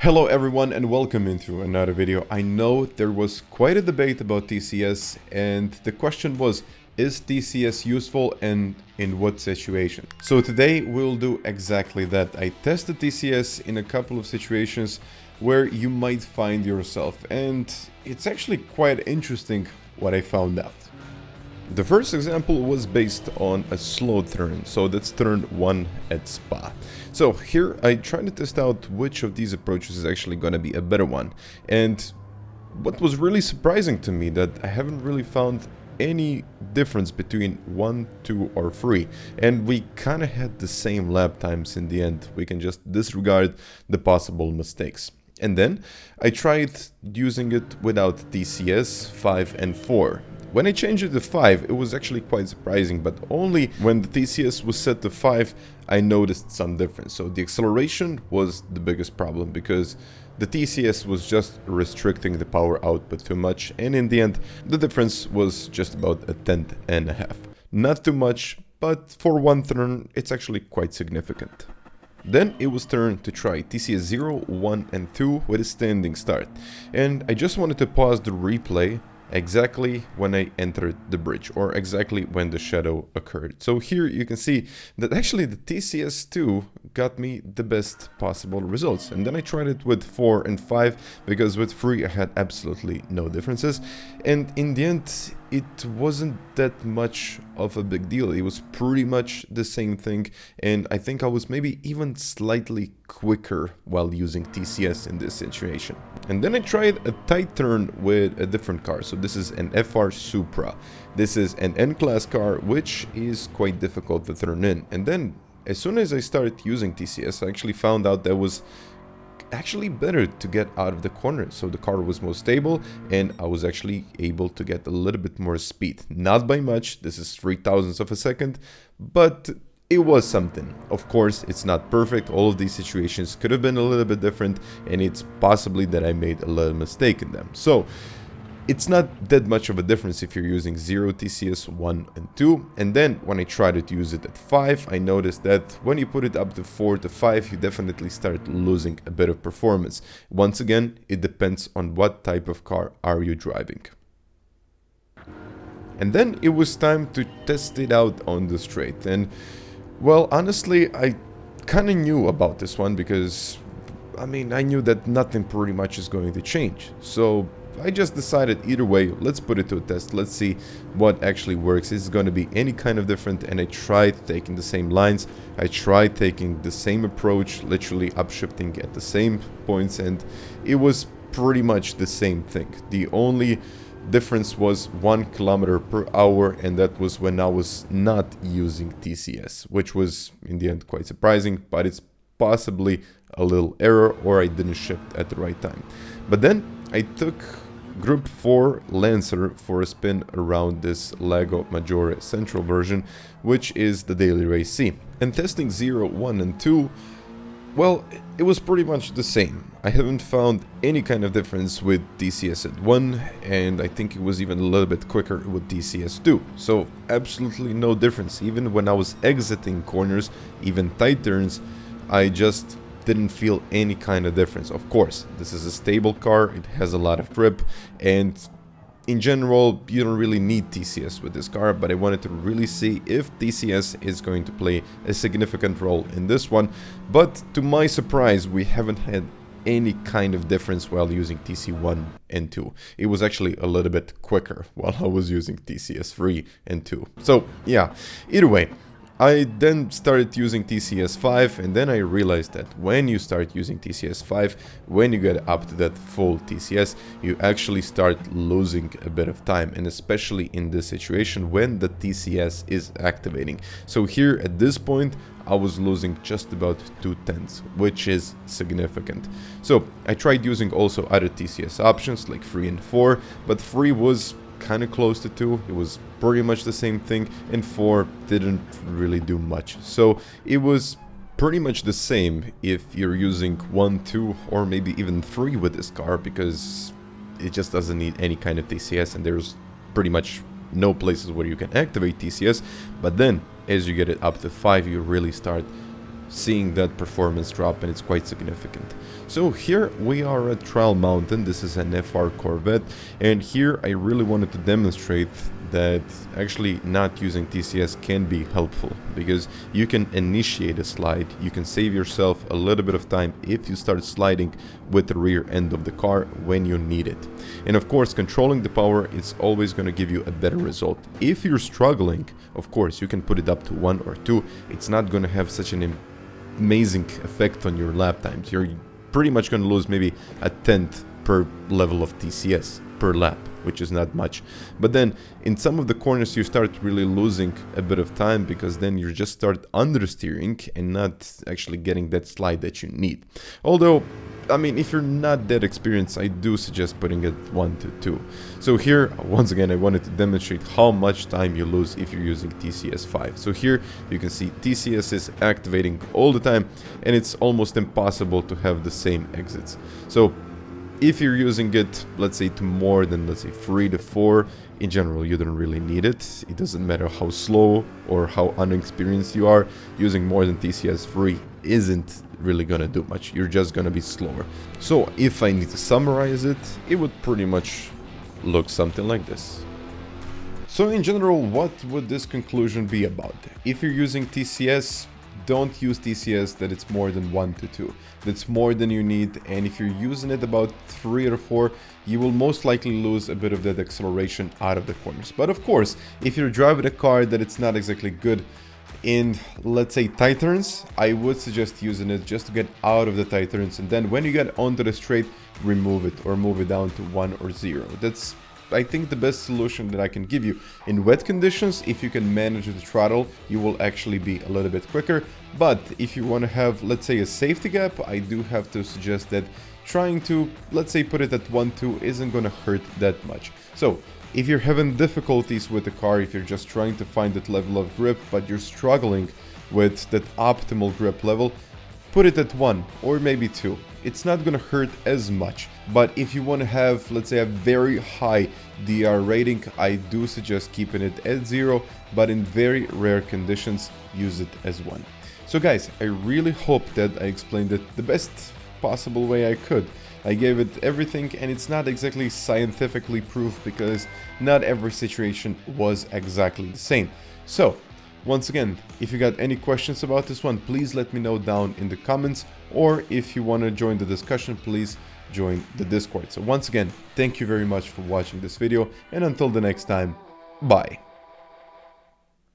Hello everyone and welcome into another video. I know there was quite a debate about TCS and the question was, is TCS useful and in what situation? So today we'll do exactly that. I tested TCS in a couple of situations where you might find yourself, and it's actually quite interesting what I found out. The first example was based on a slow turn, so that's turn 1 at Spa. So here I try to test out which of these approaches is actually going to be a better one. And what was really surprising to me that I haven't really found any difference between 1, 2 or 3, and we kind of had the same lap times in the end. We can just disregard the possible mistakes. And then I tried using it without TCS 5 and 4. When I changed it to 5, it was actually quite surprising, but only when the TCS was set to 5, I noticed some difference. So the acceleration was the biggest problem because the TCS was just restricting the power output too much, and in the end, the difference was just about a tenth and a half. Not too much, but for one turn, it's actually quite significant. Then it was turn to try TCS 0, 1 and 2 with a standing start, and I just wanted to pause the replay exactly when I entered the bridge, or exactly when the shadow occurred. So here you can see that actually the TCS2 got me the best possible results. And then I tried it with 4 and 5, because with 3 I had absolutely no differences. And in the end, it wasn't that much of a big deal. It was pretty much the same thing, and I think I was maybe even slightly quicker while using TCS in this situation. And then I tried a tight turn with a different car. So this is an FR Supra. This is an N-Class car, which is quite difficult to turn in. And then as soon as I started using TCS, I actually found out that was actually better to get out of the corner. So the car was more stable and I was actually able to get a little bit more speed. Not by much, this is 0.003 of a second, but it was something. Of course, it's not perfect. All of these situations could have been a little bit different, and it's possibly that I made a little mistake in them. So it's not that much of a difference if you're using 0 TCS, 1 and 2. And then when I tried to use it at 5, I noticed that when you put it up to 4 to 5, you definitely start losing a bit of performance. Once again, it depends on what type of car are you driving. And then it was time to test it out on the straight. And well, honestly, I kind of knew about this one because, I mean, I knew that nothing pretty much is going to change. So I just decided either way, let's put it to a test. Let's see what actually works. Is it going to be any kind of different? And I tried taking the same lines. I tried taking the same approach, literally upshifting at the same points, and it was pretty much the same thing. The only difference was 1 kilometer per hour, and that was when I was not using TCS, which was in the end quite surprising, but it's possibly a little error, or I didn't shift at the right time. But then I took Group 4 Lancer for a spin around this Lago Maggiore Central version, which is the Daily Race C. And testing 0, 1 and 2, well, it was pretty much the same. I haven't found any kind of difference with TCS at 1, and I think it was even a little bit quicker with TCS 2. So absolutely no difference. Even when I was exiting corners, even tight turns, I just didn't feel any kind of difference. Of course, this is a stable car, it has a lot of grip, and in general, you don't really need TCS with this car, but I wanted to really see if TCS is going to play a significant role in this one. But to my surprise, we haven't had any kind of difference while using TC1 and 2. It was actually a little bit quicker while I was using TCS 3 and 2. So yeah, either way, I then started using TCS 5, and then I realized that when you start using TCS 5, when you get up to that full TCS, you actually start losing a bit of time, and especially in this situation when the TCS is activating. So here at this point, I was losing just about 0.2, which is significant. So I tried using also other TCS options like 3 and 4, but 3 was kind of close to 2, it was pretty much the same thing, and 4 didn't really do much. So it was pretty much the same if you're using 1, 2 or maybe even 3 with this car, because it just doesn't need any kind of TCS, and there's pretty much no places where you can activate TCS. But then as you get it up to 5, you really start seeing that performance drop, and it's quite significant. So here we are at Trial Mountain. This is an FR Corvette, and here I really wanted to demonstrate that actually not using TCS can be helpful, because you can initiate a slide, you can save yourself a little bit of time if you start sliding with the rear end of the car when you need it. And of course, controlling the power is always going to give you a better result. If you're struggling, of course, you can put it up to 1 or 2. It's not going to have such an amazing effect on your lap times. You're pretty much going to lose maybe a tenth per level of TCS per lap, which is not much. But then in some of the corners you start really losing a bit of time, because then you just start understeering and not actually getting that slide that you need. Although, I mean, if you're not that experienced, I do suggest putting it 1 to 2. So here, once again, I wanted to demonstrate how much time you lose if you're using TCS 5. So here you can see TCS is activating all the time, and it's almost impossible to have the same exits. So if you're using it, let's say, to more than, let's say, 3 to 4, in general, you don't really need it. It doesn't matter how slow or how unexperienced you are. Using more than TCS 3 isn't really gonna do much. You're just gonna be slower. So if I need to summarize it, it would pretty much look something like this. So in general, what would this conclusion be about? If you're using TCS, don't use TCS that it's more than 1 to 2. That's more than you need, and if you're using it about 3 or 4, you will most likely lose a bit of that acceleration out of the corners. But of course, if you're driving a car that it's not exactly good in, let's say, tight turns, I would suggest using it just to get out of the tight turns, and then when you get onto the straight, remove it or move it down to 1 or 0. That's, I think, the best solution that I can give you. In wet conditions, if you can manage the throttle, you will actually be a little bit quicker. But if you want to have, let's say, a safety gap, I do have to suggest that trying to, let's say, put it at 1-2 isn't going to hurt that much. So if you're having difficulties with the car, if you're just trying to find that level of grip, but you're struggling with that optimal grip level, put it at 1 or maybe 2. It's not going to hurt as much. But if you want to have, let's say, a very high DR rating, I do suggest keeping it at 0, but in very rare conditions, use it as 1. So guys, I really hope that I explained it the best possible way I could. I gave it everything, and it's not exactly scientifically proved, because not every situation was exactly the same. So once again, if you got any questions about this one, please let me know down in the comments, or if you want to join the discussion, please join the Discord. So once again, thank you very much for watching this video, and until the next time, bye.